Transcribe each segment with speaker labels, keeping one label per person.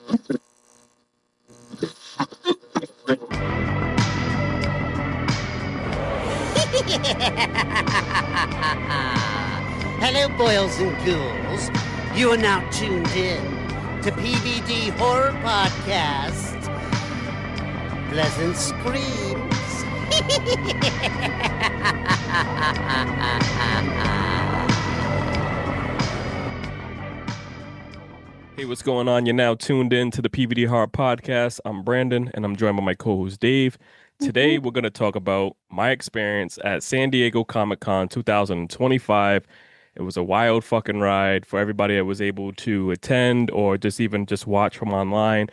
Speaker 1: Hello, boils and ghouls. You are now tuned in to PVD Horror Podcast. Pleasant screams.
Speaker 2: Hey, what's going on? You're now tuned in to the PVD Horror Podcast. I'm Brandon, and I'm joined by my co-host Dave. Today, we're going to talk about my experience at San Diego Comic-Con 2025. It was a wild fucking ride for everybody that was able to attend or just watch from online.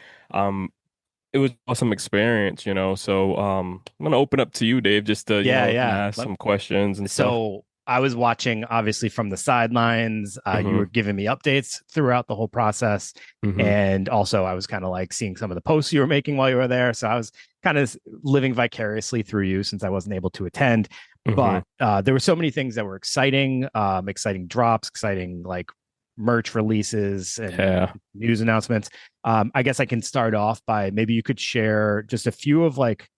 Speaker 2: It was an awesome experience, you know. So I'm going to open up to you, Dave, just to ask some questions and stuff.
Speaker 3: So I was watching, obviously, from the sidelines. You were giving me updates throughout the whole process. And also I was kind of like seeing some of the posts you were making while you were there. So I was kind of living vicariously through you since I wasn't able to attend. But there were so many things that were exciting, exciting drops, exciting like merch releases and news announcements. I guess I can start off by maybe you could share just a few of like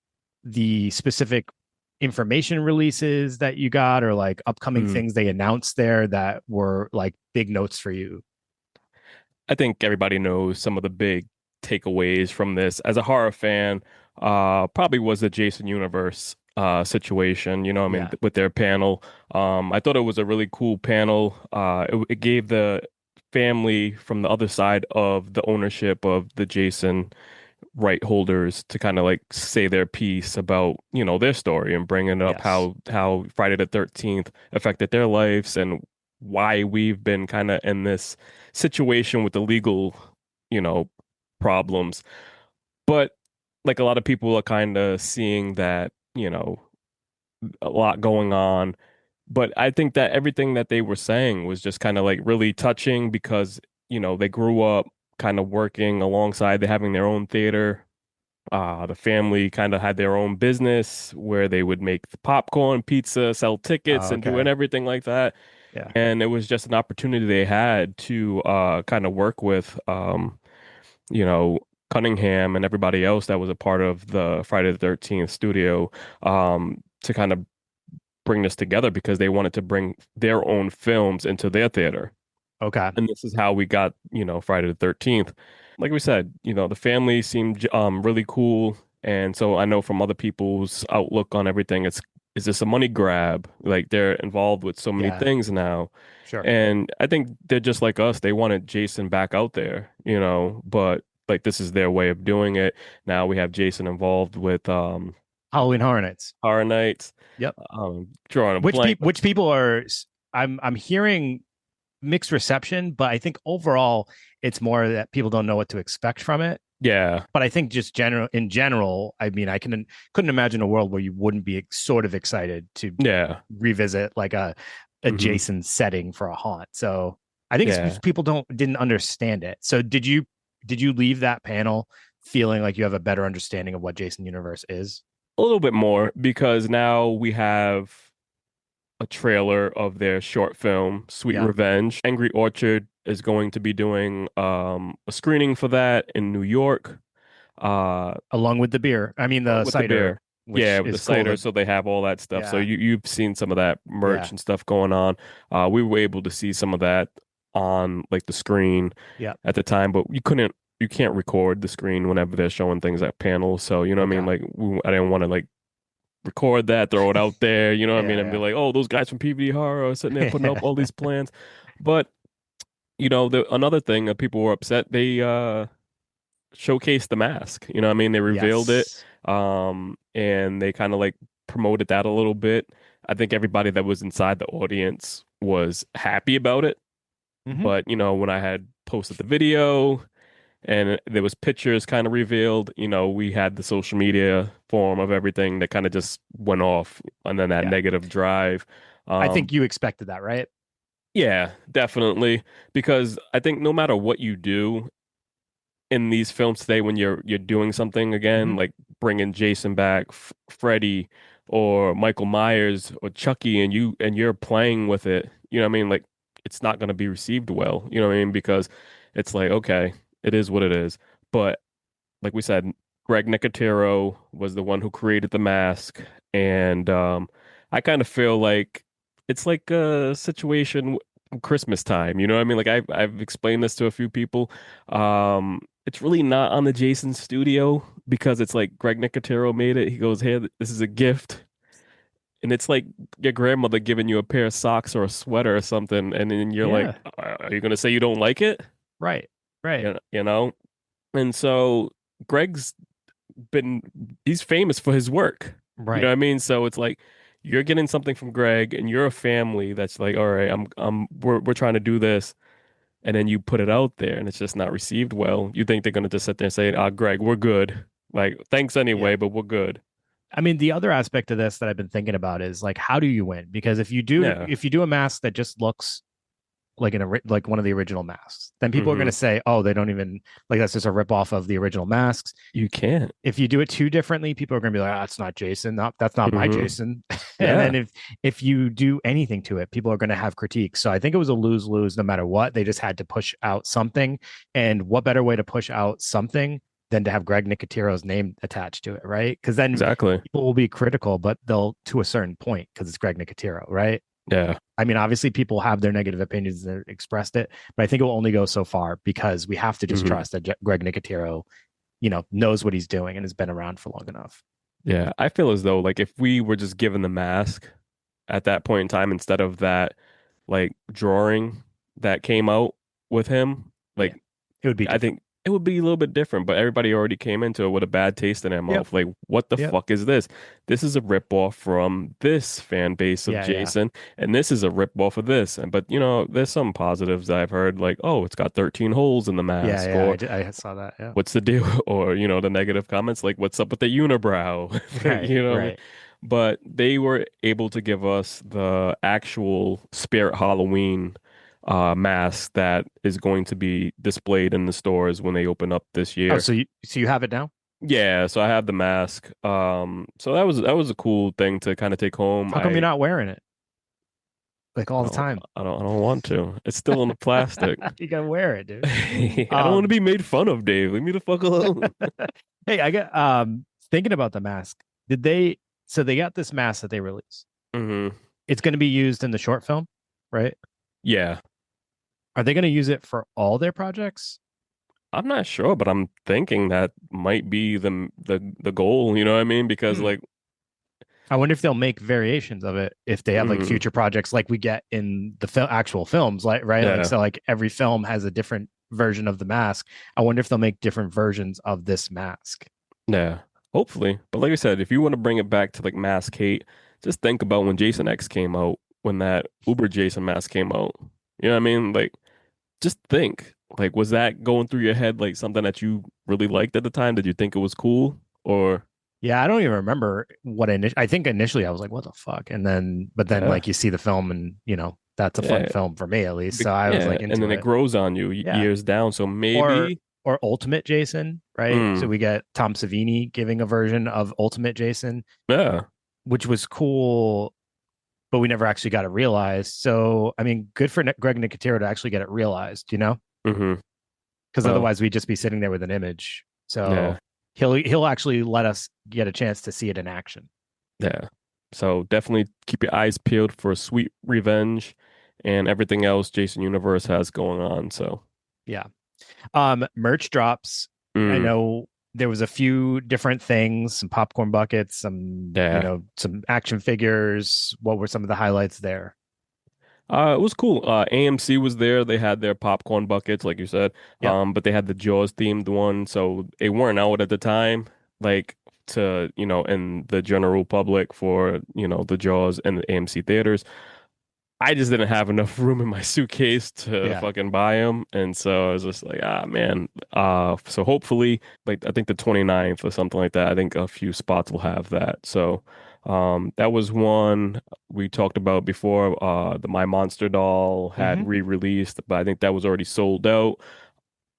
Speaker 3: the specific information releases that you got or like upcoming things they announced there that were like big notes for you.
Speaker 2: I think everybody knows some of the big takeaways from this. As a horror fan, probably was the Jason Universe situation, you know what I mean, with their panel. I thought it was a really cool panel. It gave the family from the other side of the ownership of the Jason right holders to kind of like say their piece about, you know, their story and bringing up how Friday the 13th affected their lives and why we've been kind of in this situation with the legal, you know, problems. But like a lot of people are kind of seeing that, you know, a lot going on. But I think that everything that they were saying was just kind of like really touching because, you know, they grew up kind of working alongside, they're having their own theater. The family kind of had their own business where they would make the popcorn, pizza, sell tickets, and doing everything like that.
Speaker 3: Yeah.
Speaker 2: And it was just an opportunity they had to kind of work with, you know, Cunningham and everybody else that was a part of the Friday the 13th studio to kind of bring this together because they wanted to bring their own films into their theater.
Speaker 3: Okay.
Speaker 2: And this is how we got, you know, Friday the 13th. Like we said, you know, the family seemed really cool. And so I know from other people's outlook on everything, is this a money grab? Like they're involved with so many things now.
Speaker 3: Sure.
Speaker 2: And I think they're just like us. They wanted Jason back out there, you know, but like this is their way of doing it. Now we have Jason involved with
Speaker 3: Halloween Horror Nights.
Speaker 2: Horror Nights.
Speaker 3: Yep.
Speaker 2: Drawing a blank.
Speaker 3: Which people are I'm hearing mixed reception, but I think overall it's more that people don't know what to expect from it.
Speaker 2: Yeah.
Speaker 3: But I think just in general, I mean, I couldn't imagine a world where you wouldn't be sort of excited to revisit like a Jason setting for a haunt. So I think it's people didn't understand it. So did you leave that panel feeling like you have a better understanding of what Jason Universe is?
Speaker 2: A little bit more because now we have a trailer of their short film, Sweet Revenge. Angry Orchard is going to be doing a screening for that in New York.
Speaker 3: Along with the beer. I mean, the cider.
Speaker 2: With the cider. So they have all that stuff. So you've seen some of that merch and stuff going on. We were able to see some of that on like the screen at the time, but you can't record the screen whenever they're showing things at panels. So, you know what I mean? Like, I didn't want to like record that, throw it out there, you know what I mean? And be like, oh, those guys from PVD Horror are sitting there putting up all these plans. But, you know, another thing that people were upset, they showcased the mask. You know what I mean? They revealed it. And they kind of like promoted that a little bit. I think everybody that was inside the audience was happy about it. But, you know, when I had posted the video and there was pictures kind of revealed, you know, we had the social media form of everything that kind of just went off and then that negative drive.
Speaker 3: I think you expected that, right?
Speaker 2: Yeah, definitely. Because I think no matter what you do in these films today, when you're doing something again, like bringing Jason back, Freddy or Michael Myers or Chucky, and you're playing with it, you know what I mean? Like, it's not going to be received well, you know what I mean? Because it's like, okay, it is what it is. But like we said, Greg Nicotero was the one who created the mask, and I kind of feel like it's like a situation Christmas time. You know what I mean? Like I've explained this to a few people. It's really not on the Jason studio because it's like Greg Nicotero made it. He goes, "Hey, this is a gift." And it's like your grandmother giving you a pair of socks or a sweater or something, and then you're like,
Speaker 3: Yeah.
Speaker 2: "Are you gonna say you don't like it?"
Speaker 3: Right. Right.
Speaker 2: You know? And so Greg's been he's famous for his work. You know
Speaker 3: Right.
Speaker 2: what I mean? So it's like you're getting something from Greg and you're a family that's like, all right, we're trying to do this. And then you put it out there and it's just not received well. You think they're gonna just sit there and say, Greg, we're good. Like, thanks
Speaker 3: Yeah.
Speaker 2: anyway, but we're good.
Speaker 3: I mean, the other aspect of this that I've been thinking about is like, how do you win? Because
Speaker 2: Yeah.
Speaker 3: if you do a mask that just looks like like one of the original masks, then people are going
Speaker 2: Hmm.
Speaker 3: to say, oh, they don't even like that's just a rip off of the original masks.
Speaker 2: You can't.
Speaker 3: If you do it too differently, people are going to be like, oh, that's not Jason. No, that's not my
Speaker 2: Hmm.
Speaker 3: Jason. And then
Speaker 2: Yeah,
Speaker 3: if you do anything to it, people are going to have critiques. So I think it was a lose lose no matter what. They just had to push out something. And what better way to push out something than to have Greg Nicotero's name attached to it, right? Because then
Speaker 2: exactly.
Speaker 3: people will be critical, but they'll to a certain point because it's Greg Nicotero, right?
Speaker 2: Yeah.
Speaker 3: I mean, obviously, people have their negative opinions and expressed it, but I think it will only go so far because we have to just
Speaker 2: Hmm.
Speaker 3: trust that Greg Nicotero, knows what he's doing and has been around for long enough.
Speaker 2: Yeah. I feel as though like if we were just given the mask at that point in time instead of that like drawing that came out with him,
Speaker 3: Yeah,
Speaker 2: like
Speaker 3: it would be
Speaker 2: I
Speaker 3: different.
Speaker 2: think it would be a little bit different, but everybody already came into it with a bad taste in their
Speaker 3: Yep.
Speaker 2: mouth. Like, what the
Speaker 3: Yep.
Speaker 2: fuck is this? This is a ripoff from this fan base of
Speaker 3: Yeah. Yeah.
Speaker 2: Jason, and this is a ripoff of this. And but there's some positives that I've heard, like, oh, it's got 13 holes in the
Speaker 3: Yeah.
Speaker 2: mask,
Speaker 3: Yeah.
Speaker 2: or
Speaker 3: I saw that. Yeah.
Speaker 2: what's the deal? Or the negative comments, like, what's up with the unibrow? Like,
Speaker 3: Right.
Speaker 2: what I mean?
Speaker 3: Right.
Speaker 2: But they were able to give us the actual Spirit Halloween mask that is going to be displayed in the stores when they open up this
Speaker 3: Oh,
Speaker 2: year.
Speaker 3: so you have it now?
Speaker 2: Yeah, so I have the mask. So that was a cool thing to kind of take home.
Speaker 3: How come you're not wearing it like
Speaker 2: I
Speaker 3: all the
Speaker 2: don't
Speaker 3: time?
Speaker 2: I don't want to. It's still in the plastic.
Speaker 3: You gotta wear it, dude.
Speaker 2: I don't want to
Speaker 3: Um,
Speaker 2: be made fun of, Dave. Leave me the fuck alone.
Speaker 3: hey, I got thinking about the mask. So they got this mask that they released.
Speaker 2: Hmm.
Speaker 3: It's going to be used in the short film, right?
Speaker 2: Yeah.
Speaker 3: Are they going to use it for all their projects?
Speaker 2: I'm not sure, but I'm thinking that might be the goal, you know what I mean? Because
Speaker 3: Hmm.
Speaker 2: like
Speaker 3: I wonder if they'll make variations of it if they have like
Speaker 2: mm,
Speaker 3: future projects like we get in the actual films, like right? Like
Speaker 2: yeah,
Speaker 3: so, like every film has a different version of the mask. I wonder if they'll make different versions of this mask.
Speaker 2: yeah. Hopefully. But like I said, if you want to bring it back to like mask hate, just think about when Jason X came out, when that Uber Jason mask came out. You know what I mean? Like just think. Like was that going through your head like something that you really liked at the time? Did you think it was cool? Or
Speaker 3: Yeah, I don't even remember what I think initially I was like, "What the fuck?" But then
Speaker 2: yeah,
Speaker 3: like you see the film, and that's a fun
Speaker 2: yeah,
Speaker 3: film for me at least. So I was
Speaker 2: yeah,
Speaker 3: like
Speaker 2: and then
Speaker 3: into
Speaker 2: it
Speaker 3: it.
Speaker 2: grows on you
Speaker 3: Yeah,
Speaker 2: years down. So
Speaker 3: or
Speaker 2: maybe
Speaker 3: or Ultimate Jason, right? So
Speaker 2: mm,
Speaker 3: we get Tom Savini giving a version of Ultimate Jason,
Speaker 2: yeah.
Speaker 3: which was cool, but we never actually got it realized. So I mean, good for Greg Nicotero to actually get it realized,
Speaker 2: Hmm.
Speaker 3: because
Speaker 2: Well,
Speaker 3: otherwise we'd just be sitting there with an image. So
Speaker 2: yeah.
Speaker 3: he'll actually let us get a chance to see it in action.
Speaker 2: Yeah. So definitely keep your eyes peeled for Sweet Revenge and everything else Jason Universe has going on. So,
Speaker 3: Yeah. Merch drops. I
Speaker 2: mm,
Speaker 3: know there was a few different things, some popcorn buckets,
Speaker 2: yeah.
Speaker 3: some action figures. What were some of the highlights there?
Speaker 2: It was cool. AMC was there. They had their popcorn buckets, like you said.
Speaker 3: Yep.
Speaker 2: But they had the Jaws themed one, so they weren't out at the time, like to, in the general public for, the Jaws and the AMC theaters. I just didn't have enough room in my suitcase to
Speaker 3: Yeah.
Speaker 2: fucking buy them. And so I was just like, man. So hopefully, like, I think the 29th or something like that, I think a few spots will have that. So, that was one we talked about before. The My Monster doll had
Speaker 3: Hmm.
Speaker 2: re-released, but I think that was already sold out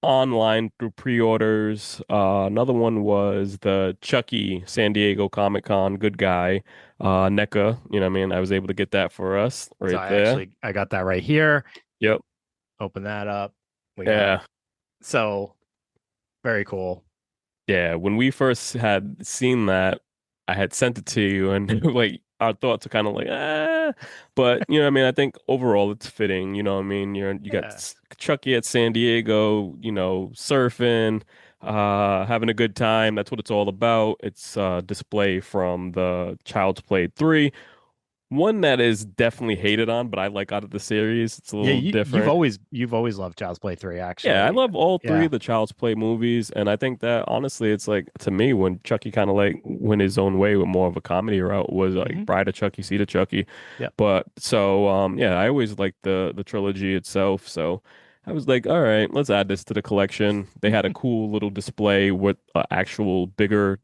Speaker 2: online through pre-orders. Another one was the Chucky San Diego Comic Con good guy, NECA. You know what I mean? I was able to get that for us
Speaker 3: So
Speaker 2: right there.
Speaker 3: I got that right here.
Speaker 2: Yep.
Speaker 3: Open that up. We got
Speaker 2: Yeah.
Speaker 3: so Very cool.
Speaker 2: Yeah, when we first had seen that, I had sent it to you, and like our thoughts are kind of like, ah. But you know, what I mean, I think overall it's fitting. You know, what I mean, you got
Speaker 3: Yeah.
Speaker 2: Chucky at San Diego, surfing, having a good time. That's what it's all about. It's display from the Child's Play 3. One that is definitely hated on, but I like out of the series. It's a
Speaker 3: Yeah,
Speaker 2: little different.
Speaker 3: you've always loved Child's Play 3,
Speaker 2: Yeah, I
Speaker 3: actually.
Speaker 2: love all three
Speaker 3: Yeah.
Speaker 2: of the Child's Play movies, and I think that honestly, it's like to me when Chucky kind of like went his own way with more of a comedy route was like
Speaker 3: Hmm.
Speaker 2: Bride of Chucky, Seed of Chucky.
Speaker 3: Yep.
Speaker 2: But so yeah, I always liked the trilogy itself. So I was like, all right, let's add this to the collection. They had a cool little display with actual bigger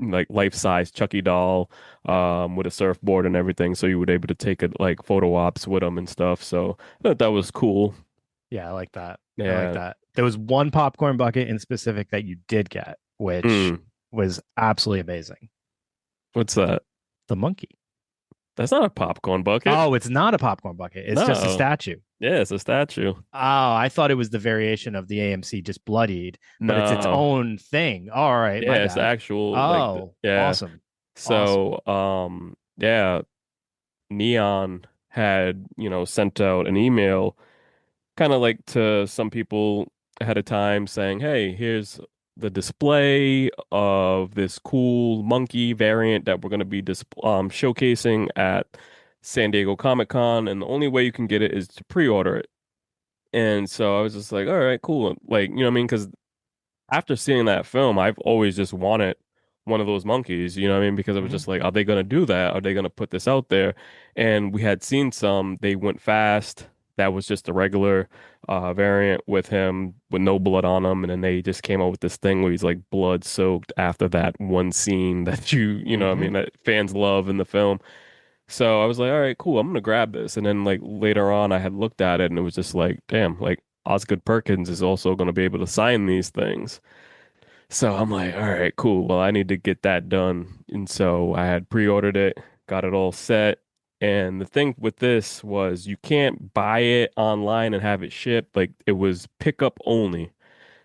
Speaker 2: like life-size Chucky doll
Speaker 3: Yep.
Speaker 2: with a surfboard and everything, so you would able to take it like photo ops with them and stuff. So I thought that was cool.
Speaker 3: Yeah, I like that. I like
Speaker 2: Yeah.
Speaker 3: that. There was one popcorn bucket in specific that you did get, which
Speaker 2: Mm.
Speaker 3: was absolutely amazing.
Speaker 2: What's that?
Speaker 3: The monkey.
Speaker 2: That's not a popcorn bucket.
Speaker 3: Oh, it's not a popcorn bucket. It's just a
Speaker 2: No.
Speaker 3: statue.
Speaker 2: Yeah, it's a statue.
Speaker 3: Oh, I thought it was the variation of the AMC just bloodied, but it's its
Speaker 2: No.
Speaker 3: own thing. All right, my
Speaker 2: Yeah, it's
Speaker 3: bad.
Speaker 2: actual like
Speaker 3: Oh,
Speaker 2: yeah.
Speaker 3: awesome. Awesome.
Speaker 2: So yeah, Neon had, sent out an email kind of like to some people ahead of time saying, "Hey, here's the display of this cool monkey variant that we're going to be showcasing at San Diego Comic-Con, and the only way you can get it is to pre-order it." And so I was just like, all right, cool. Like, you know what I mean? Because after seeing that film, I've always just wanted one of those monkeys, you know what I mean? Because it was
Speaker 3: Hmm.
Speaker 2: just like, are they going to do that? Are they going to put this out there? And we had seen some, they went fast. That was just a regular variant with him with no blood on him. And then they just came out with this thing where he's like blood soaked after that one scene that you know what I
Speaker 3: Hmm.
Speaker 2: mean, that fans love in the film. So I was like, all right, cool. I'm gonna grab this. And then like later on, I had looked at it and it was just like, damn, like Osgood Perkins is also gonna be able to sign these things. So I'm like, all right, cool. Well, I need to get that done. And so I had pre-ordered it, got it all set. And the thing with this was you can't buy it online and have it shipped. Like it was pickup only.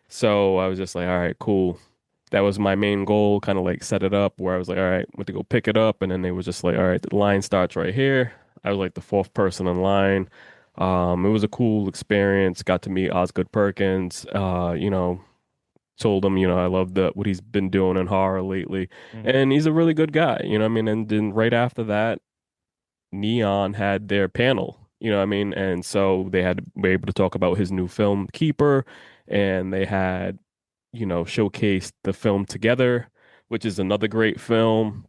Speaker 2: So I was just like, all right, cool. That was my main goal, kind of like set it up where I was like, all right, went to go pick it up. And then they was just like, all right, the line starts right here. I was like the fourth person in line. It was a cool experience. Got to meet Osgood Perkins. Told him, I love what he's been doing in horror lately.
Speaker 3: Hmm.
Speaker 2: And he's a really good guy, you know what I mean? And then right after that, Neon had their panel, you know what I mean? And so were able to talk about his new film, Keeper, and they had, showcased the film Together, which is another great film.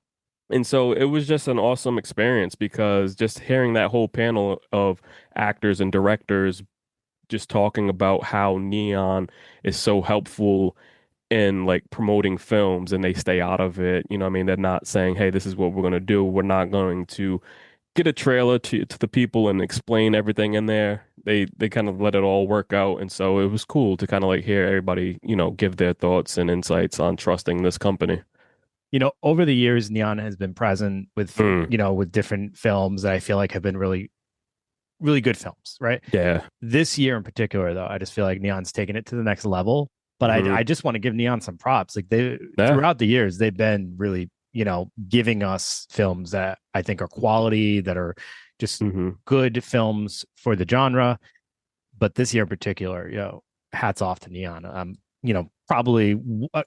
Speaker 2: And so it was just an awesome experience because just hearing that whole panel of actors and directors just talking about how Neon is so helpful in like promoting films and they stay out of it. You know what I mean? They're not saying, hey, this is what we're going to do. We're not going to get a trailer to the people and explain everything in there. They kind of let it all work out. And so it was cool to kind of like hear everybody, give their thoughts and insights on trusting this company.
Speaker 3: Over the years, Neon has been present with,
Speaker 2: Mm,
Speaker 3: with different films that I feel like have been really, really good films, right?
Speaker 2: yeah.
Speaker 3: This year in particular, though, I just feel like Neon's taken it to the next level. But
Speaker 2: Hmm.
Speaker 3: I just want to give Neon some props. Like they
Speaker 2: Yeah.
Speaker 3: throughout the years, they've been really, giving us films that I think are quality, that are just
Speaker 2: Hmm.
Speaker 3: good films for the genre. But this year in particular, hats off to Neon. Probably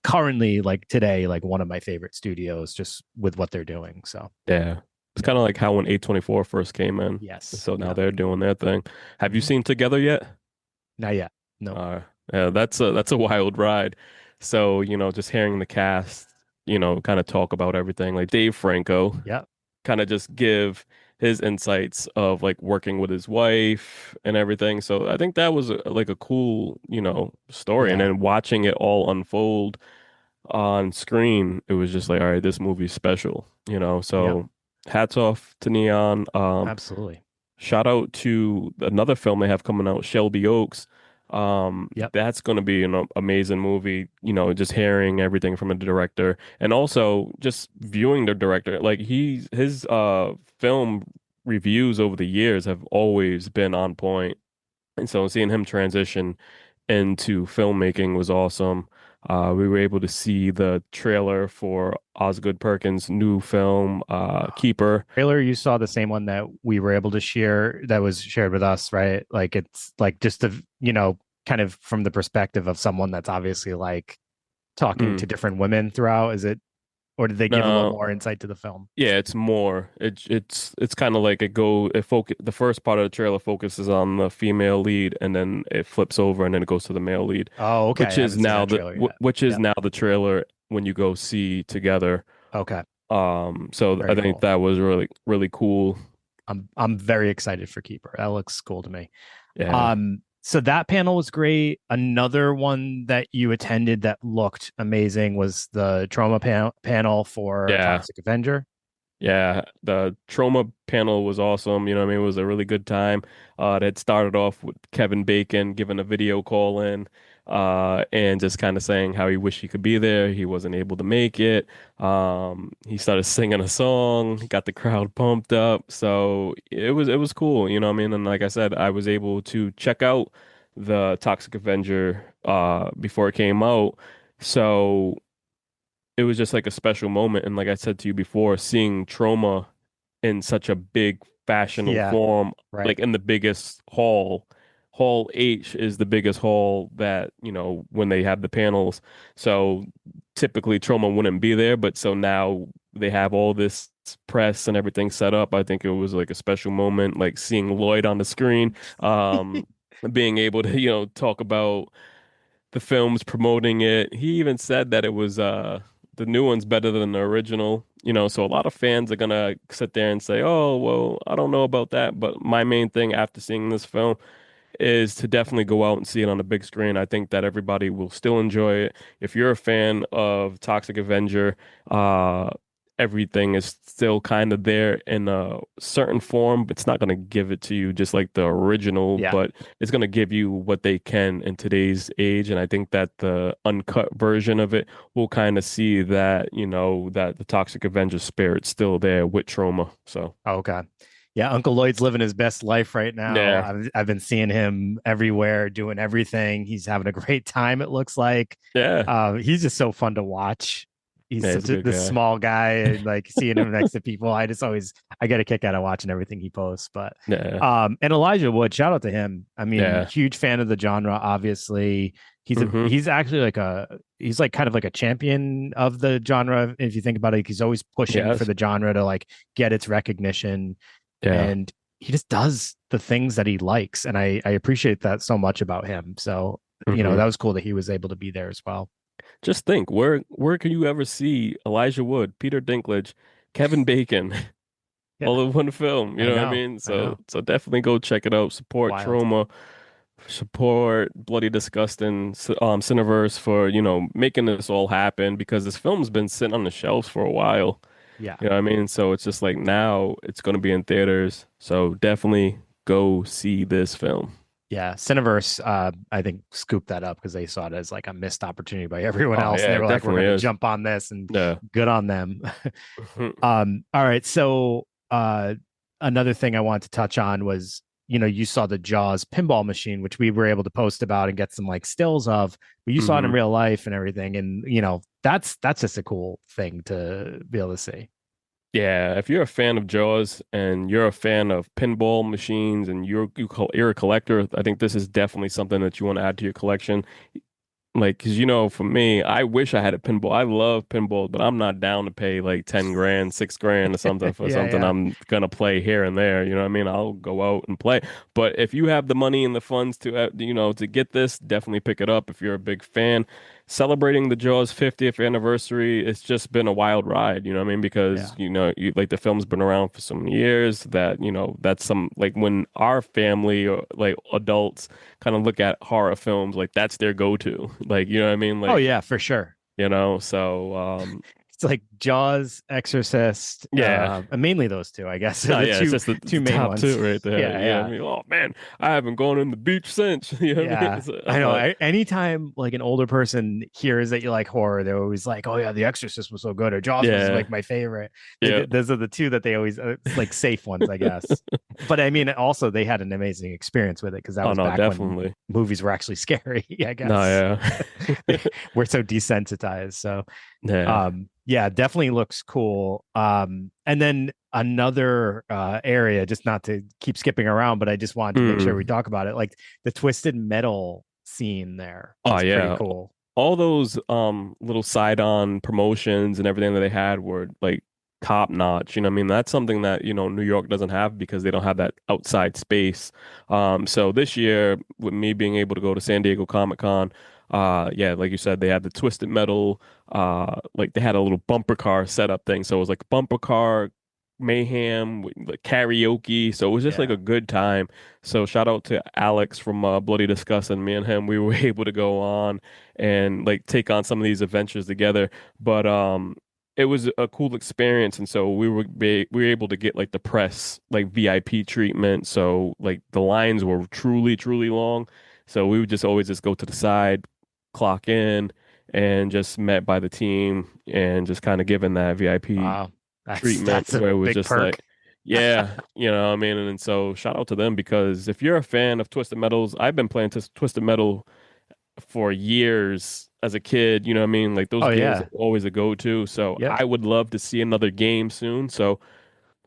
Speaker 3: currently like today, like one of my favorite studios just with what they're doing. So
Speaker 2: Yeah. It's
Speaker 3: yeah.
Speaker 2: kind of like how when A24 first came in.
Speaker 3: Yes.
Speaker 2: So now
Speaker 3: Yeah.
Speaker 2: they're doing their thing. Have you
Speaker 3: Hmm.
Speaker 2: seen Together yet?
Speaker 3: Not yet. No.
Speaker 2: Uh, yeah, that's a wild ride. So, just hearing the cast, kind of talk about everything, like Dave Franco,
Speaker 3: Yeah.
Speaker 2: kind of just give his insights of like working with his wife and everything. So I think that was like a cool, story. And
Speaker 3: Yeah.
Speaker 2: then watching it all unfold on screen, it was just like, all right, this movie's special,
Speaker 3: Yep.
Speaker 2: So hats off to Neon.
Speaker 3: Absolutely.
Speaker 2: Shout out to another film they have coming out, Shelby Oaks.
Speaker 3: Yep.
Speaker 2: That's going to be an amazing movie, just hearing everything from the director and also just viewing the director. Like his film reviews over the years have always been on point. And so seeing him transition into filmmaking was awesome. We were able to see the trailer for Osgood Perkins' new film, Keeper.
Speaker 3: Trailer, you saw the same one that we were able to share, that was shared with us, right? Like it's like just the, kind of from the perspective of someone that's obviously like talking
Speaker 2: Mm.
Speaker 3: to different women throughout. Is it, or did they give a little
Speaker 2: No,
Speaker 3: more insight to the film?
Speaker 2: yeah, it's more. It's kind of like the first part of the trailer focuses on the female lead, and then it flips over, and then it goes to the male lead,
Speaker 3: Oh, okay.
Speaker 2: which
Speaker 3: I
Speaker 2: is
Speaker 3: haven't seen
Speaker 2: now
Speaker 3: that trailer yet.
Speaker 2: which is
Speaker 3: Yep.
Speaker 2: now the trailer when you go see together.
Speaker 3: Okay.
Speaker 2: So I
Speaker 3: Very
Speaker 2: think
Speaker 3: cool.
Speaker 2: that was really really cool.
Speaker 3: I'm very excited for Keeper. That looks cool to me.
Speaker 2: Yeah,
Speaker 3: So that panel was great. Another one that you attended that looked amazing was the trauma panel for
Speaker 2: yeah.
Speaker 3: Toxic Avenger.
Speaker 2: Yeah, the trauma panel was awesome. You know what I mean? It was a really good time. It had started off with Kevin Bacon giving a video call in, and just kind of saying how he wished he could be there. He wasn't able to make it. He started singing a song, got the crowd pumped up. So it was cool. You know what I mean? And like I said, I was able to check out the Toxic Avenger before it came out. So it was just like a special moment. And like I said to you before, seeing trauma in such a big fashionable
Speaker 3: Yeah,
Speaker 2: form,
Speaker 3: right.
Speaker 2: like in the biggest hall. Hall H is the biggest hall that, when they have the panels. So typically trauma wouldn't be there, but so now they have all this press and everything set up. I think it was like a special moment, like seeing Lloyd on the screen, being able to, talk about the films, promoting it. He even said that it was the new one's better than the original. So a lot of fans are gonna sit there and say, "Oh, well, I don't know about that." But my main thing after seeing this film is to definitely go out and see it on the big screen. I think that everybody will still enjoy it. If you're a fan of Toxic Avenger, uh, everything is still kind of there in a certain form. It's not going to give it to you just like the original,
Speaker 3: Yeah.
Speaker 2: but it's going to give you what they can in today's age. And I think that the uncut version of it will kind of see that, that the Toxic Avenger spirit's still there with trauma. So,
Speaker 3: Okay. Yeah, Uncle Lloyd's living his best life right now.
Speaker 2: yeah,
Speaker 3: I've been seeing him everywhere, doing everything. He's having a great time, it looks like.
Speaker 2: yeah,
Speaker 3: He's just so fun to watch. He's
Speaker 2: yeah, he's
Speaker 3: such
Speaker 2: a
Speaker 3: a
Speaker 2: good
Speaker 3: this
Speaker 2: guy.
Speaker 3: small guy, and like seeing him next to people. I get a kick out of watching everything he posts. But
Speaker 2: Yeah.
Speaker 3: and Elijah Wood, shout out to him. I mean,
Speaker 2: Yeah.
Speaker 3: huge fan of the genre, obviously.
Speaker 2: Hmm.
Speaker 3: He's actually he's like kind of like a champion of the genre. If you think about it, he's always pushing for
Speaker 2: Yes.
Speaker 3: the genre to like get its recognition,
Speaker 2: Yeah.
Speaker 3: and he just does the things that he likes, and I appreciate that so much about him. So
Speaker 2: Hmm.
Speaker 3: that was cool that he was able to be there as well.
Speaker 2: Just think, where can you ever see Elijah Wood, Peter Dinklage, Kevin Bacon,
Speaker 3: Yeah,
Speaker 2: all in one film? You
Speaker 3: I
Speaker 2: know what I
Speaker 3: know,
Speaker 2: mean?
Speaker 3: I
Speaker 2: So
Speaker 3: know.
Speaker 2: so definitely go check it out. Support
Speaker 3: Wild.
Speaker 2: Trauma, support Bloody Disgusting, Cineverse for, making this all happen because this film's been sitting on the shelves for a while.
Speaker 3: Yeah.
Speaker 2: You know what I mean? So it's just like now it's going to be in theaters. So definitely go see this film.
Speaker 3: Yeah, Cineverse, I think scooped that up because they saw it as like a missed opportunity by everyone
Speaker 2: Oh
Speaker 3: else, and
Speaker 2: yeah,
Speaker 3: they
Speaker 2: it
Speaker 3: were like, "We're
Speaker 2: definitely
Speaker 3: going to
Speaker 2: is.
Speaker 3: jump on this," and
Speaker 2: Yeah.
Speaker 3: good on them. All right, so another thing I wanted to touch on was, you saw the Jaws pinball machine, which we were able to post about and get some like stills of, but you saw it in
Speaker 2: Hmm.
Speaker 3: real life and everything, and that's just a cool thing to be able to see.
Speaker 2: Yeah, if you're a fan of Jaws and you're a fan of pinball machines and you're a collector, I think this is definitely something that you want to add to your collection. Like, cause for me, I wish I had a pinball. I love pinball, but I'm not down to pay like 10 grand, 6 grand or something for
Speaker 3: Yeah,
Speaker 2: something
Speaker 3: yeah,
Speaker 2: I'm gonna play here and there. You know what I mean? I'll go out and play. But if you have the money and the funds to, to get this, definitely pick it up if you're a big fan. Celebrating the Jaws 50th anniversary, it's just been a wild ride. You know what I mean? Because,
Speaker 3: yeah,
Speaker 2: like the film's been around for so many years that, that's some like when our family or like adults kind of look at horror films like that's their go-to. Like, you know what I mean?
Speaker 3: oh
Speaker 2: Like,
Speaker 3: yeah, for sure.
Speaker 2: so
Speaker 3: it's like Jaws, Exorcist,
Speaker 2: Yeah.
Speaker 3: and mainly those two, I guess, are
Speaker 2: Oh
Speaker 3: the
Speaker 2: yeah, it's just
Speaker 3: two
Speaker 2: the
Speaker 3: main
Speaker 2: top
Speaker 3: ones.
Speaker 2: two right there.
Speaker 3: Yeah,
Speaker 2: You know what
Speaker 3: yeah.
Speaker 2: I mean? Oh man, I haven't gone on the beach since. You know what I mean?
Speaker 3: Yeah,
Speaker 2: So
Speaker 3: I
Speaker 2: I'm
Speaker 3: know.
Speaker 2: like,
Speaker 3: Anytime like an older person hears that you like horror, they're always like, "Oh yeah, The Exorcist was so good," or "Jaws was
Speaker 2: yeah,
Speaker 3: like my favorite."
Speaker 2: yeah.
Speaker 3: Those are the two that they always like safe ones, I guess. But I mean, also they had an amazing experience with it because that
Speaker 2: Oh
Speaker 3: was
Speaker 2: no,
Speaker 3: back when
Speaker 2: definitely.
Speaker 3: movies were actually scary, I
Speaker 2: No,
Speaker 3: guess.
Speaker 2: yeah.
Speaker 3: We're so desensitized. So
Speaker 2: Yeah.
Speaker 3: yeah, definitely looks cool. And then another area, just not to keep skipping around, but I just wanted to make sure we
Speaker 2: Mm.
Speaker 3: talk about it. Like the twisted metal scene there
Speaker 2: Oh
Speaker 3: was pretty
Speaker 2: yeah.
Speaker 3: cool.
Speaker 2: All those little side on promotions and everything that they had were like top notch. You know what I mean? That's something that, New York doesn't have because they don't have that outside space. So this year, with me being able to go to San Diego Comic-Con, yeah, like you said, they had the Twisted Metal, like they had a little bumper car setup thing. So it was like bumper car mayhem, like karaoke. So it was just like
Speaker 3: Yeah.
Speaker 2: a good time. So shout out to Alex from Bloody Disgusting. Me and him, we were able to go on and like take on some of these adventures together. But it was a cool experience, and so we were able to get like the press like VIP treatment. So like the lines were truly long. So we would just always just go to the side, clock in, and just met by the team and just kind of given that VIP
Speaker 3: Wow.
Speaker 2: treatment
Speaker 3: That's a
Speaker 2: where it was
Speaker 3: big
Speaker 2: just like,
Speaker 3: perk.
Speaker 2: yeah, I mean, and so shout out to them because if you're a fan of Twisted Metals, I've been playing Twisted Metal for years as a kid, you know what I mean? Like those
Speaker 3: Oh
Speaker 2: games
Speaker 3: yeah.
Speaker 2: are always a go-to. So
Speaker 3: Yep.
Speaker 2: I would love to see another game soon. So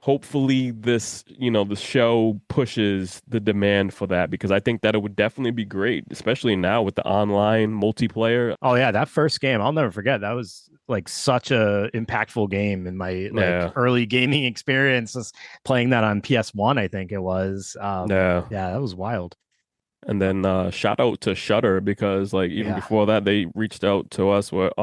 Speaker 2: hopefully this, the show pushes the demand for that because I think that it would definitely be great, especially now with the online multiplayer.
Speaker 3: Oh yeah, that first game, I'll never forget. That was like such a impactful game in my like
Speaker 2: Yeah.
Speaker 3: early gaming experience. Was playing that on PS1, I think it was.
Speaker 2: Yeah.
Speaker 3: Yeah, that was wild.
Speaker 2: And then shout out to Shutter because like even
Speaker 3: Yeah.
Speaker 2: before that they reached out to us with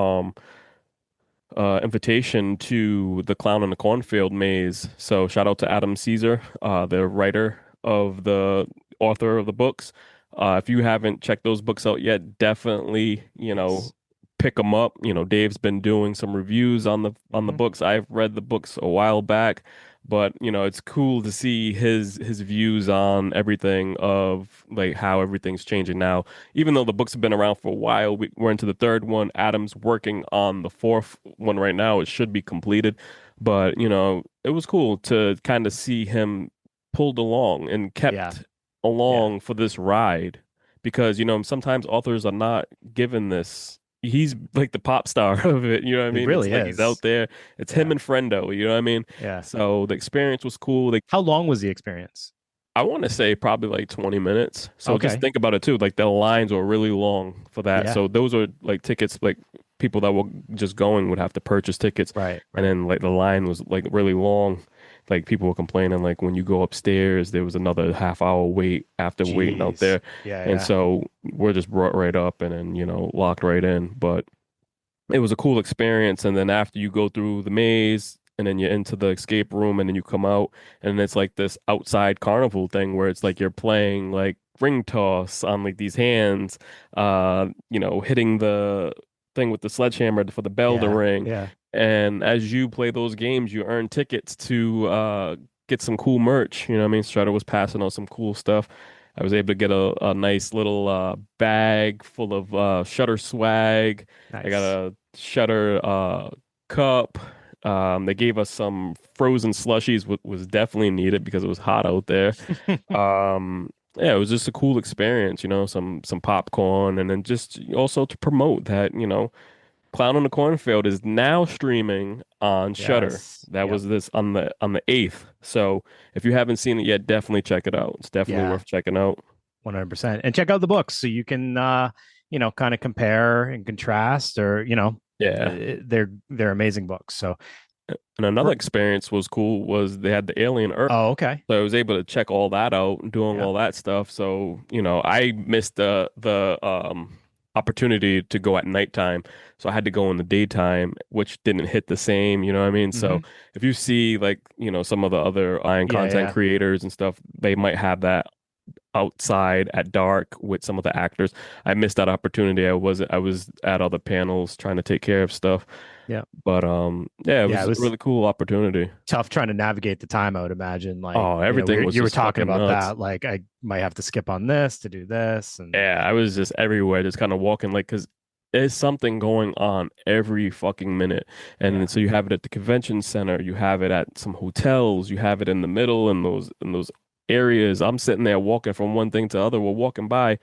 Speaker 2: invitation to the Clown in the Cornfield maze. So shout out to Adam Caesar, the writer of the author of the books. If you haven't checked those books out yet, definitely,
Speaker 3: Yes.
Speaker 2: pick them up. Dave's been doing some reviews on the
Speaker 3: Hmm.
Speaker 2: books. I've read the books a while back, but it's cool to see his views on everything of like how everything's changing now. Even though the books have been around for a while, we're into the third one. Adam's working on the fourth one right now. It should be completed, but it was cool to kind of see him pulled along and
Speaker 3: Yeah.
Speaker 2: kept
Speaker 3: Yeah.
Speaker 2: along for this ride because sometimes authors are not given this. He's like the pop star of it, you know what I
Speaker 3: It
Speaker 2: mean? It's
Speaker 3: really
Speaker 2: like he's out
Speaker 3: is.
Speaker 2: there. It's him
Speaker 3: Yeah.
Speaker 2: and Friendo, you know what I mean?
Speaker 3: Yeah.
Speaker 2: So the experience was cool. Like
Speaker 3: How long was the experience?
Speaker 2: I want to say probably like 20 minutes. So just
Speaker 3: Okay.
Speaker 2: think about it too. Like the lines were really long for that.
Speaker 3: Yeah.
Speaker 2: So those are like tickets like people that were just going would have to purchase tickets.
Speaker 3: Right.
Speaker 2: And
Speaker 3: Right.
Speaker 2: then like the line was like really long. Like people were complaining like when you go upstairs there was another half-hour wait after waiting out
Speaker 3: Jeez.
Speaker 2: there.
Speaker 3: Yeah.
Speaker 2: And
Speaker 3: Yeah.
Speaker 2: so we're just brought right up and then, locked right in. But it was a cool experience. And then after you go through the maze and then you're into the escape room and then you come out and it's like this outside carnival thing where it's like you're playing like ring toss on like these hands, hitting the thing with the sledgehammer for the bell to
Speaker 3: Yeah.
Speaker 2: ring.
Speaker 3: Yeah.
Speaker 2: And as you play those games, you earn tickets to get some cool merch. You know what I mean? Strutter was passing on some cool stuff. I was able to get a nice little bag full of Shutter swag. I got
Speaker 3: Nice.
Speaker 2: a Shutter cup. They gave us some frozen slushies, which was definitely needed because it was hot out there. Yeah, it was just a cool experience, some popcorn, and then just also to promote that, Clown on the Cornfield is now streaming on Shutter.
Speaker 3: Yes.
Speaker 2: That
Speaker 3: Yep.
Speaker 2: was this on the 8th. So if you haven't seen it yet, definitely check it out. It's definitely
Speaker 3: Yeah.
Speaker 2: worth checking out.
Speaker 3: 100%. And check out the books so you can kind of compare and contrast or
Speaker 2: Yeah.
Speaker 3: they're amazing books. So
Speaker 2: And another experience was cool was they had the Alien Earth.
Speaker 3: oh, okay.
Speaker 2: So I was able to check all that out and doing
Speaker 3: Yeah.
Speaker 2: all that stuff. So, I missed the opportunity to go at nighttime. So I had to go in the daytime, which didn't hit the same, you know what I mean?
Speaker 3: Hmm.
Speaker 2: So if you see like, some of the other Iron
Speaker 3: Yeah,
Speaker 2: content
Speaker 3: yeah.
Speaker 2: creators and stuff, they might have that outside at dark with some of the actors. I missed that opportunity. I was at other panels trying to take care of stuff.
Speaker 3: Yeah.
Speaker 2: But yeah, it
Speaker 3: Yeah,
Speaker 2: was
Speaker 3: it
Speaker 2: a
Speaker 3: was
Speaker 2: really cool opportunity.
Speaker 3: tough trying to navigate the time, I would imagine. Like,
Speaker 2: Oh, everything was
Speaker 3: you were
Speaker 2: just
Speaker 3: talking
Speaker 2: fucking
Speaker 3: about
Speaker 2: nuts.
Speaker 3: that. Like, I might have to skip on this to do this. And
Speaker 2: Yeah, I was just everywhere, just kind of walking like because there's something going on every fucking minute. And then,
Speaker 3: yeah,
Speaker 2: so you have it at the convention center, you have it at some hotels, you have it in the middle in those areas. I'm sitting there walking from one thing to the other. We're walking by,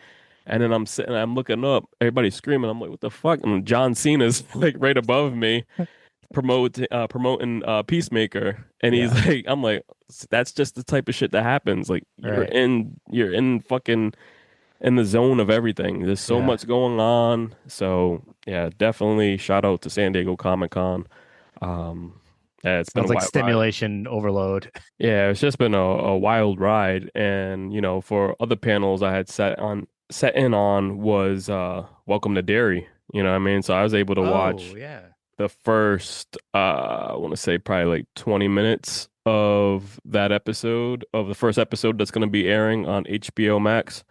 Speaker 2: and then I'm looking up, everybody's screaming. I'm like, what the fuck? And John Cena's like right above me, promoting Peacemaker, and he's
Speaker 3: yeah,
Speaker 2: like, I'm like, that's just the type of shit that happens. Like
Speaker 3: right.
Speaker 2: you're in fucking in the zone of everything. There's so
Speaker 3: Yeah.
Speaker 2: much going on. So yeah, definitely shout out to San Diego Comic Con. Um, yeah, it's been a
Speaker 3: Sounds like
Speaker 2: wild ride.
Speaker 3: stimulation overload.
Speaker 2: Yeah, it's just been a wild ride. And for other panels I had set in on was Welcome to Derry. You know what I mean? So I was able to
Speaker 3: Oh,
Speaker 2: watch
Speaker 3: yeah.
Speaker 2: the first I want to say probably like 20 minutes of that episode of the first episode that's going to be airing on HBO Max.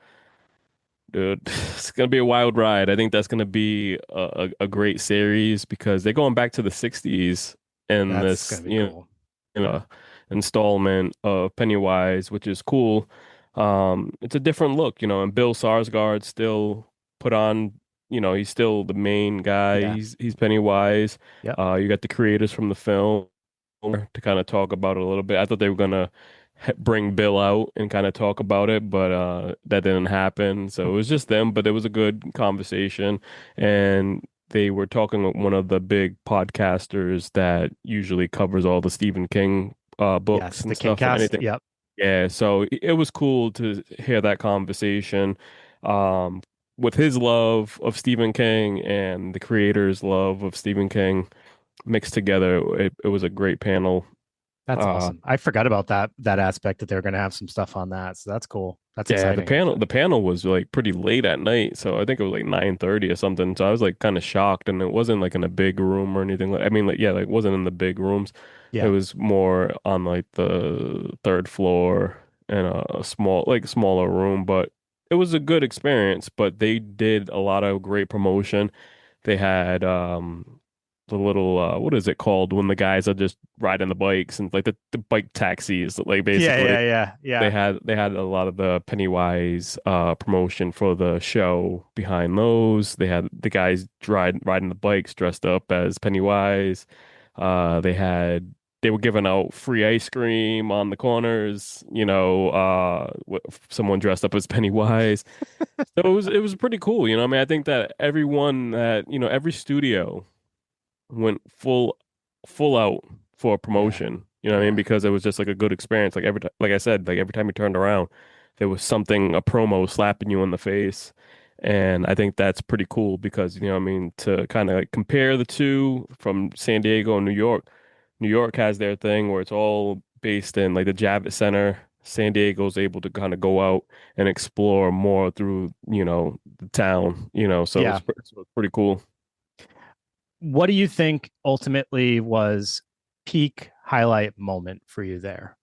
Speaker 2: Dude, it's gonna be a wild ride. I think that's gonna be a great series because they're going back to the 60s in
Speaker 3: That's
Speaker 2: this,
Speaker 3: gonna be cool.
Speaker 2: installment of Pennywise, which is cool. It's a different look, and Bill Skarsgård still put on, he's still the main guy.
Speaker 3: Yeah.
Speaker 2: He's Pennywise.
Speaker 3: Yep.
Speaker 2: You got the creators from the film to kind of talk about it a little bit. I thought they were gonna bring Bill out and kind of talk about it, but that didn't happen. So it was just them, but it was a good conversation, and they were talking with one of the big podcasters that usually covers all the Stephen King books
Speaker 3: Yes.
Speaker 2: and
Speaker 3: The King
Speaker 2: stuff and
Speaker 3: cast.
Speaker 2: anything.
Speaker 3: Yep.
Speaker 2: Yeah, so it was cool to hear that conversation. Um, with his love of Stephen King and the creator's love of Stephen King mixed together, it was a great panel.
Speaker 3: That's
Speaker 2: Uh,
Speaker 3: awesome. I forgot about that aspect that they're gonna have some stuff on that. So that's cool. That's
Speaker 2: Yeah, the
Speaker 3: exciting,
Speaker 2: panel
Speaker 3: actually.
Speaker 2: the panel was like pretty late at night, so I think it was like 9:30 or something. So I was like kind of shocked, and it wasn't like in a big room or anything. Like I mean, like yeah, like it wasn't in the big rooms. It
Speaker 3: Yeah.
Speaker 2: was more on like the third floor in a smaller room, but it was a good experience. But they did a lot of great promotion. They had the little what is it called when the guys are just riding the bikes and like the bike taxis, like
Speaker 3: Yeah.
Speaker 2: basically.
Speaker 3: Yeah. Yeah.
Speaker 2: They
Speaker 3: Yeah.
Speaker 2: had a lot of the Pennywise promotion for the show behind those. They had the guys riding the bikes dressed up as Pennywise. They were giving out free ice cream on the corners, someone dressed up as Pennywise. So it was pretty cool, I mean, I think that every studio went full out for
Speaker 3: Yeah.
Speaker 2: promotion. You know what I mean?
Speaker 3: Yeah.
Speaker 2: Because it was just like a good experience. Like every time, like I said, like every time you turned around, there was something, a promo slapping you in the face. And I think that's pretty cool because, what I mean, to kind of like compare the two from San Diego and New York. New York has their thing where it's all based in like the Javits Center. San Diego's able to kind of go out and explore more through, the town, so
Speaker 3: Yeah.
Speaker 2: it's pretty cool.
Speaker 3: What do you think ultimately was peak highlight moment for you there?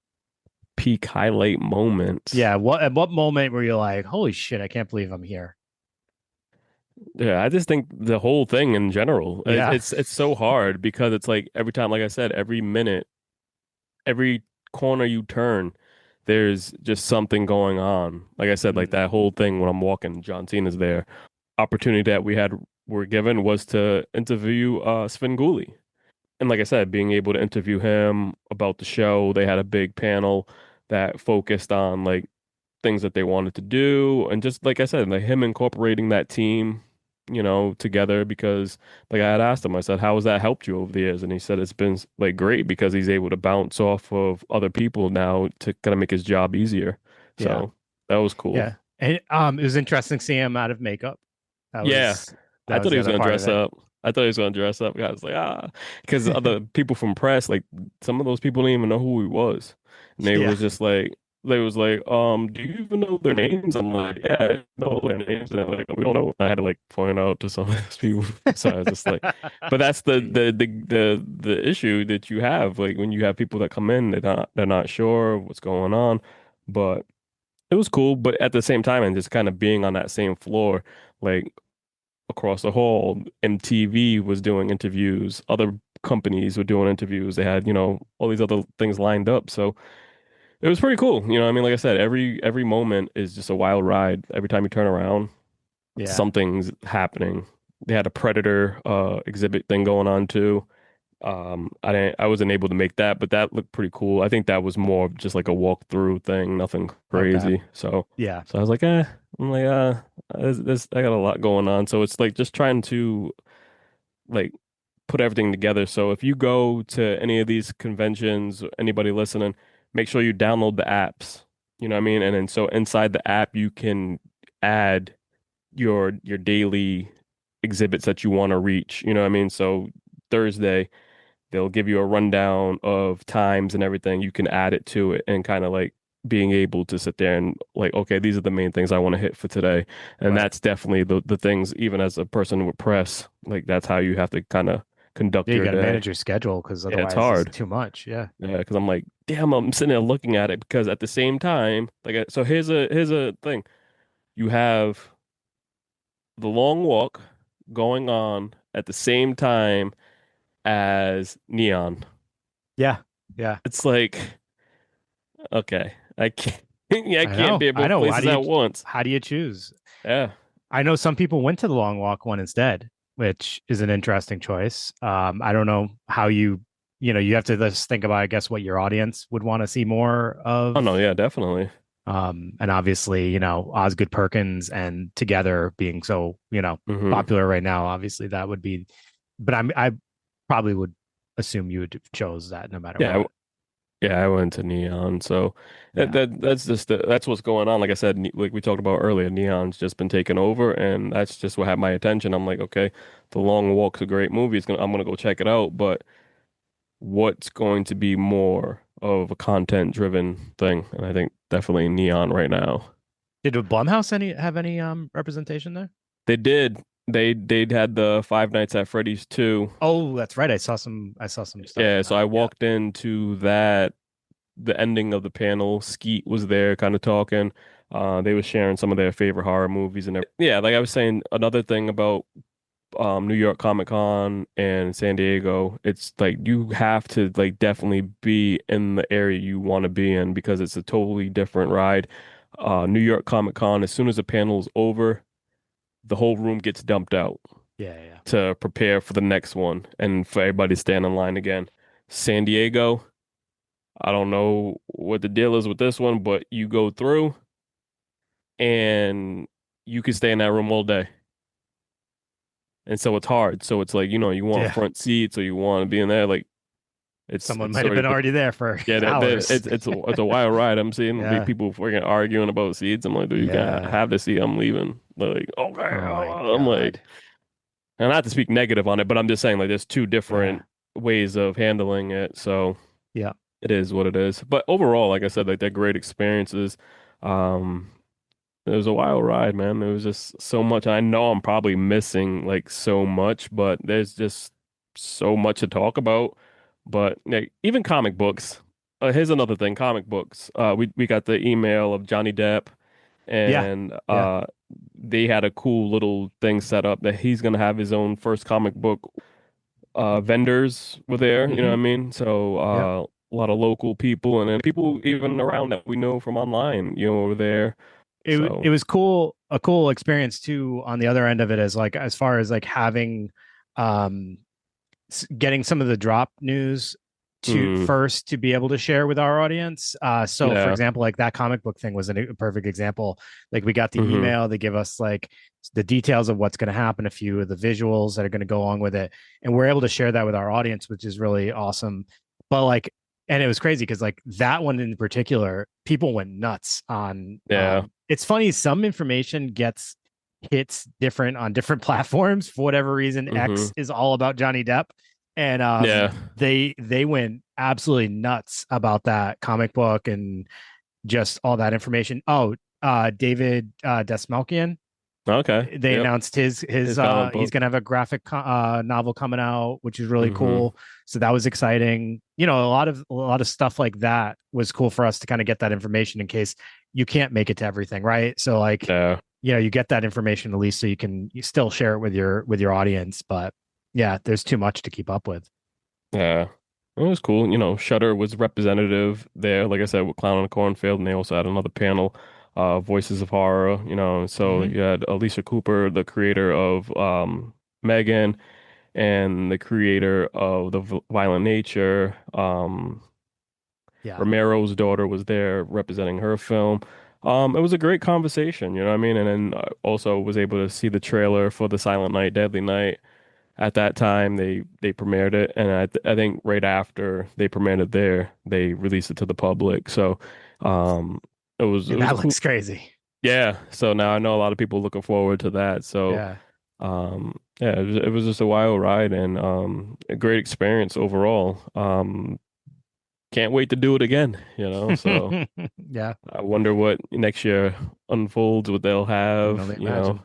Speaker 2: Peak highlight moments.
Speaker 3: Yeah. At what moment were you like, holy shit, I can't believe I'm here?
Speaker 2: Yeah, I just think the whole thing in general,
Speaker 3: Yeah.
Speaker 2: it's so hard because it's like every time, like I said, every minute, every corner you turn, there's just something going on. Like I said, like
Speaker 3: Mm,
Speaker 2: that whole thing when I'm walking, John Cena's there. Opportunity that were given was to interview Svengoolie. And like I said, being able to interview him about the show, they had a big panel that focused on like things that they wanted to do, and just like I said, like him incorporating that team, together because like I had asked him, I said, how has that helped you over the years? And he said it's been like great because he's able to bounce off of other people now to kind of make his job easier.
Speaker 3: yeah.
Speaker 2: So that was cool.
Speaker 3: Yeah. And it was interesting seeing him out of makeup. That
Speaker 2: Yeah,
Speaker 3: was
Speaker 2: I
Speaker 3: that was
Speaker 2: thought he
Speaker 3: the
Speaker 2: was
Speaker 3: other
Speaker 2: gonna
Speaker 3: part of
Speaker 2: dress
Speaker 3: it.
Speaker 2: up. I thought he was gonna dress up. I was like, because other people from press, like some of those people didn't even know who he was, and they
Speaker 3: Yeah.
Speaker 2: was just like, do you even know their names? I'm like, yeah, I know their names, and they're like, we don't know. I had to like point out to some of those people, so I was just like, but that's the issue that you have, like when you have people that come in, they're not sure what's going on, but it was cool, but at the same time, and just kind of being on that same floor, like across the hall, MTV was doing interviews, other companies were doing interviews. They had, all these other things lined up. So it was pretty cool. I mean, like I said, every moment is just a wild ride. Every time you turn around,
Speaker 3: Yeah.
Speaker 2: something's happening. They had a Predator exhibit thing going on too. I wasn't able to make that, but that looked pretty cool. I think that was more of just like a walkthrough thing, nothing
Speaker 3: Okay.
Speaker 2: crazy. So
Speaker 3: Yeah.
Speaker 2: so I was like, I'm like, I got a lot going on. So it's like just trying to like put everything together. So if you go to any of these conventions, anybody listening, make sure you download the apps. You know what I mean? And then so inside the app you can add your daily exhibits that you want to reach. You know what I mean? So Thursday, they'll give you a rundown of times and everything. You can add it to it and kind of like being able to sit there and like, okay, these are the main things I want to hit for today. And
Speaker 3: Right.
Speaker 2: that's definitely the things, even as a person with press, like that's how you have to kind of conduct
Speaker 3: Yeah, you
Speaker 2: your
Speaker 3: got to
Speaker 2: day.
Speaker 3: manage your schedule because
Speaker 2: Yeah, it's
Speaker 3: otherwise it's
Speaker 2: hard.
Speaker 3: too much. Yeah.
Speaker 2: Yeah, because I'm like, damn, I'm sitting there looking at it because at the same time, like, so here's a thing. You have the long walk going on at the same time as neon.
Speaker 3: Yeah. Yeah.
Speaker 2: It's like, okay, I can't, yeah, I
Speaker 3: I
Speaker 2: can't
Speaker 3: know.
Speaker 2: be at
Speaker 3: I
Speaker 2: both
Speaker 3: know.
Speaker 2: places at once.
Speaker 3: How do you choose?
Speaker 2: Yeah.
Speaker 3: I know some people went to the long walk one instead, which is an interesting choice. I don't know how you have to just think about, I guess, what your audience would want to see more
Speaker 2: Oh
Speaker 3: of.
Speaker 2: no, yeah, definitely.
Speaker 3: And obviously, Osgood Perkins and Together being so,
Speaker 2: Hmm.
Speaker 3: popular right now, obviously that would be, but I probably would assume you would have chose that no matter
Speaker 2: Yeah,
Speaker 3: what.
Speaker 2: yeah, I went to neon, so
Speaker 3: Yeah.
Speaker 2: that's just that's what's going on. Like I said, like we talked about earlier, neon's just been taken over, and that's just what had my attention. I'm like, okay, The Long Walk's a great movie. I'm gonna go check it out, but what's going to be more of a content driven thing? And I think definitely neon right now.
Speaker 3: Did Blumhouse have any representation there?
Speaker 2: They did. They'd had the Five Nights at Freddy's too.
Speaker 3: Oh, that's right. I saw some stuff
Speaker 2: Yeah,
Speaker 3: from
Speaker 2: so I
Speaker 3: that. Yeah.
Speaker 2: walked into that. The ending of the panel, Skeet was there kind of talking. They were sharing some of their favorite horror movies and yeah, like I was saying, another thing about New York Comic Con and San Diego, it's like you have to like definitely be in the area you want to be in because it's a totally different ride. New York Comic Con, as soon as the panel's over, the whole room gets dumped out
Speaker 3: Yeah, yeah.
Speaker 2: to prepare for the next one and for everybody to stand in line again. San Diego, I don't know what the deal is with this one, but you go through and you can stay in that room all day. And so it's hard. So it's like, you want
Speaker 3: Yeah.
Speaker 2: front seats or you want to be in there. Like
Speaker 3: Someone
Speaker 2: it's
Speaker 3: might have
Speaker 2: already
Speaker 3: been
Speaker 2: been,
Speaker 3: already there for
Speaker 2: yeah,
Speaker 3: hours.
Speaker 2: it's a wild ride. I'm seeing the
Speaker 3: Yeah.
Speaker 2: people freaking arguing about seats. I'm like, dude, you can't
Speaker 3: Yeah.
Speaker 2: have the seat. I'm leaving. They're like, okay.
Speaker 3: Oh my
Speaker 2: I'm like,
Speaker 3: God.
Speaker 2: and not to speak negative on it, but I'm just saying like there's two
Speaker 3: Yeah.
Speaker 2: different ways of handling it. So
Speaker 3: Yeah.
Speaker 2: it is what it is. But overall, like I said, like they're great experiences. Um, It was a wild ride, man. There was just so much. I know I'm probably missing like so much, but there's just so much to talk about. But like, even comic books. Here's another thing, comic books. We got the email of Johnny Depp,
Speaker 3: Yeah.
Speaker 2: and
Speaker 3: Yeah.
Speaker 2: they had a cool little thing set up that he's gonna have his own first comic book. Vendors were there, you know what I
Speaker 3: Hmm.
Speaker 2: mean? So
Speaker 3: Yeah.
Speaker 2: a lot of local people and then people even around that we know from online, were there.
Speaker 3: It
Speaker 2: So.
Speaker 3: was cool, a cool experience too on the other end of it, as like as far as like having um getting some of the drop news to
Speaker 2: Mm,
Speaker 3: first to be able to share with our audience. So for
Speaker 2: yeah.
Speaker 3: example, like that comic book thing was a perfect example. Like we got the
Speaker 2: Hmm.
Speaker 3: email, they give us like the details of what's going to happen, a few of the visuals that are going to go along with it, and we're able to share that with our audience, which is really awesome. But like, and it was crazy because like that one in particular, people went nuts on.
Speaker 2: Yeah.
Speaker 3: It's funny, some information gets hits different on different platforms for whatever reason.
Speaker 2: Hmm.
Speaker 3: X is all about Johnny Depp, and
Speaker 2: Yeah.
Speaker 3: they went absolutely nuts about that comic book and just all that information. Oh, David Desmalkian.
Speaker 2: Okay.
Speaker 3: They
Speaker 2: Yep.
Speaker 3: announced his
Speaker 2: His comic
Speaker 3: he's
Speaker 2: book.
Speaker 3: gonna have a graphic novel coming out, which is really
Speaker 2: Mm-hmm.
Speaker 3: cool. So that was exciting. You know, a lot of stuff like that was cool for us to kind of get that information in case you can't make it to everything, right? So like,
Speaker 2: Yeah.
Speaker 3: you know, you get that information at least so you still share it with your audience. But yeah, there's too much to keep up with.
Speaker 2: Yeah. It was cool. You know, Shutter was representative there, like I said, with Clown on the Cornfield, and they also had another panel, Voices of Horror, you know, so
Speaker 3: Hmm.
Speaker 2: you had Alicia Cooper, the creator of Megan, and the creator of The Violent Nature.
Speaker 3: Yeah.
Speaker 2: Romero's daughter was there representing her film. It was a great conversation, you know what I mean? And then also was able to see the trailer for The Silent Night, Deadly Night. At that time, they premiered it, and I think right after they premiered it there, they released it to the public. So, um, it
Speaker 3: And
Speaker 2: was a
Speaker 3: that
Speaker 2: cool,
Speaker 3: looks crazy.
Speaker 2: yeah. So now I know a lot of people looking forward to that. So,
Speaker 3: Yeah.
Speaker 2: yeah, it was just a wild ride and a great experience overall. Can't wait to do it again, you know. So
Speaker 3: Yeah.
Speaker 2: I wonder what next year unfolds, what they'll
Speaker 3: Can
Speaker 2: have,
Speaker 3: only
Speaker 2: you know.
Speaker 3: imagine.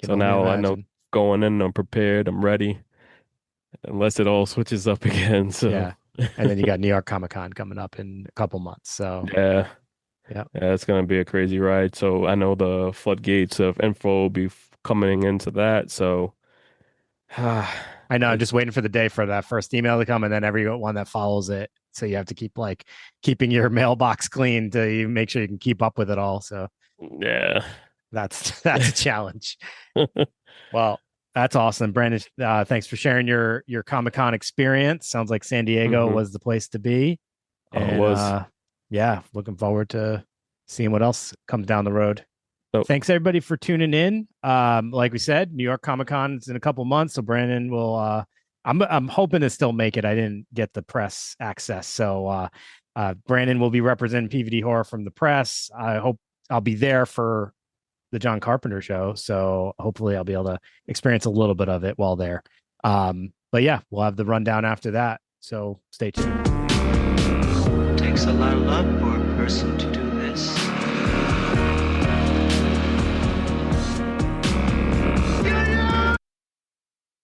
Speaker 3: Can
Speaker 2: So
Speaker 3: only
Speaker 2: now I know
Speaker 3: imagine.
Speaker 2: going in, I'm prepared, I'm ready, unless it all switches up again. So
Speaker 3: Yeah. And then you got New York Comic Con coming up in a couple months. So
Speaker 2: yeah,
Speaker 3: yeah.
Speaker 2: yeah, it's gonna be a crazy ride. So I know the floodgates of info will be coming into that. So
Speaker 3: I know. I'm
Speaker 2: it's
Speaker 3: just waiting for the day for that first email to come and then everyone that follows it. So you have to keep like keeping your mailbox clean to make sure you can keep up with it all. So
Speaker 2: yeah.
Speaker 3: that's a challenge. Well, that's awesome. Brandon, thanks for sharing your Comic Con experience. Sounds like San Diego
Speaker 2: Hmm.
Speaker 3: was the place to be.
Speaker 2: It
Speaker 3: And
Speaker 2: was.
Speaker 3: yeah, looking forward to seeing what else comes down the road.
Speaker 2: So
Speaker 3: Thanks everybody for tuning in. Like we said, New York Comic Con is in a couple months, so Brandon will. I'm hoping to still make it. I didn't get the press access, so Brandon will be representing PVD Horror from the press. I hope I'll be there for the John Carpenter show, so hopefully I'll be able to experience a little bit of it while there. But yeah, we'll have the rundown after that. So stay tuned.
Speaker 4: Takes a lot of love for a person to do this.